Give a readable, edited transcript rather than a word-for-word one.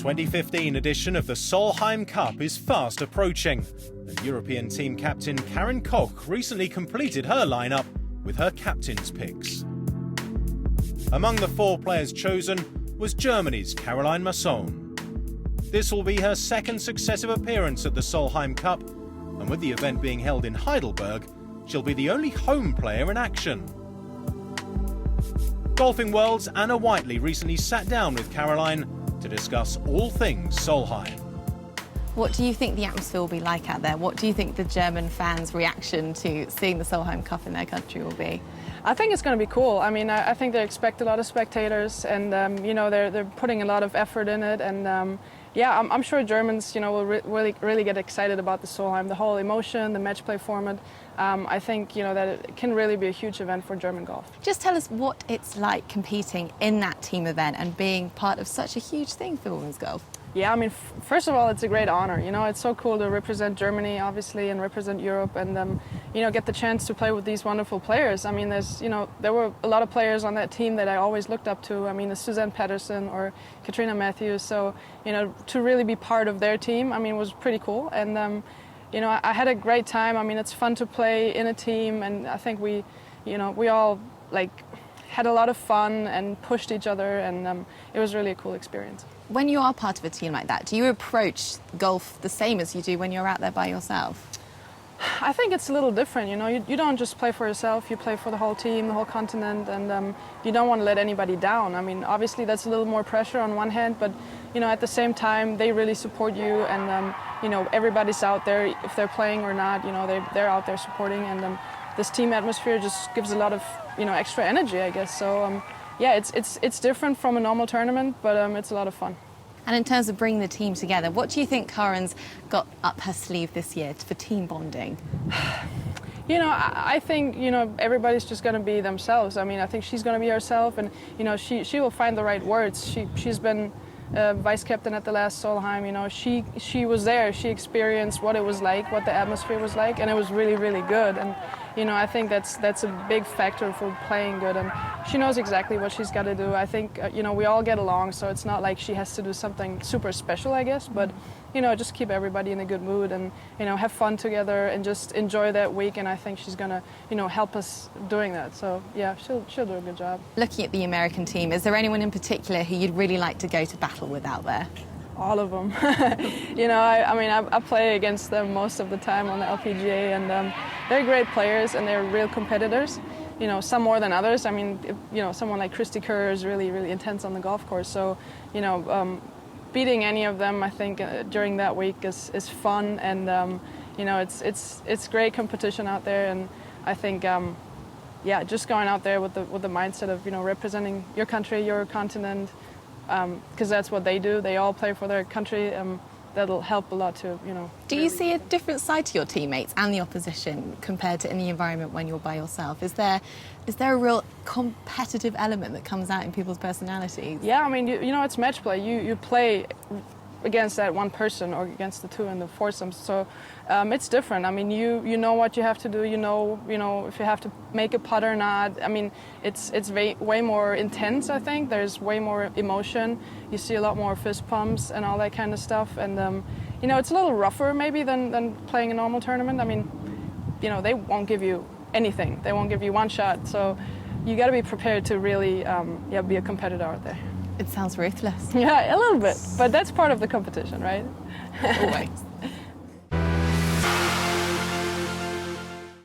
2015 edition of the Solheim Cup is fast approaching, and European team captain Karen Koch recently completed her lineup with her captain's picks. Among the 4 players chosen was Germany's Caroline Masson. This will be her second successive appearance at the Solheim Cup, and with the event being held in Heidelberg, she'll be the only home player in action. Golfing World's Anna Whiteley recently sat down with Caroline to discuss all things Solheim. What do you think the atmosphere will be like out there? What do you think the German fans' reaction to seeing the Solheim Cup in their country will be? I think it's going to be cool. I mean, I think they expect a lot of spectators, and you know, they're putting a lot of effort in it, and yeah, I'm sure Germans, you know, will really get excited about the Solheim, the whole emotion, the match play format. I think, you know, that it can really be a huge event for German golf. Just tell us what it's like competing in that team event and being part of such a huge thing for women's golf. Yeah, I mean, first of all, it's a great honor. You know, it's so cool to represent Germany, obviously, and represent Europe, and you know, get the chance to play with these wonderful players. I mean, there were a lot of players on that team that I always looked up to. I mean, the Suzanne Patterson or Katrina Matthews. So, you know, to really be part of their team, I mean, was pretty cool. And you know, I had a great time. I mean, it's fun to play in a team, and I think we all had a lot of fun and pushed each other, and it was really a cool experience. When you are part of a team like that, do you approach golf the same as you do when you're out there by yourself? I think it's a little different, you know. You don't just play for yourself, you play for the whole team, the whole continent, and you don't want to let anybody down. I mean, obviously that's a little more pressure on one hand, but, you know, at the same time, they really support you, and, you know, everybody's out there, if they're playing or not, you know, they're out there supporting, and this team atmosphere just gives a lot of, you know, extra energy, I guess. So, yeah, it's different from a normal tournament, but it's a lot of fun. And in terms of bringing the team together, what do you think Karen's got up her sleeve this year for team bonding? You know, I think, you know, everybody's just going to be themselves. I mean, I think she's going to be herself, and, you know, she will find the right words. She's been vice captain at the last Solheim. You know, she was there. She experienced what it was like, what the atmosphere was like, and it was really, really good. And, you know, I think that's a big factor for playing good, and she knows exactly what she's got to do. I think, you know, we all get along, so it's not like she has to do something super special, I guess, but, you know, just keep everybody in a good mood and, you know, have fun together and just enjoy that week, and I think she's going to, you know, help us doing that. So, yeah, she'll do a good job. Looking at the American team, is there anyone in particular who you'd really like to go to battle with out there? All of them. You know, I mean, I play against them most of the time on the LPGA, and they're great players and they're real competitors. You know, some more than others. I mean, you know, someone like Christy Kerr is really, really intense on the golf course. So, you know, beating any of them, I think, during that week is fun, and you know, it's great competition out there, and I think, yeah, just going out there with the mindset of, you know, representing your country, your continent. Because that's what they do. They all play for their country. That'll help a lot to, you know. Do you see a different side to your teammates and the opposition compared to in the environment when you're by yourself? Is there a real competitive element that comes out in people's personalities? Yeah, I mean, you know, it's match play. You play against that one person or against the two in the foursomes. So it's different. I mean, you know what you have to do. You know if you have to make a putt or not. I mean, it's way more intense. I think there's way more emotion. You see a lot more fist pumps and all that kind of stuff. And you know, it's a little rougher maybe than playing a normal tournament. I mean, you know, they won't give you anything. They won't give you one shot. So you got to be prepared to really be a competitor out there. It sounds ruthless. Yeah, a little bit, but that's part of the competition, right? Always.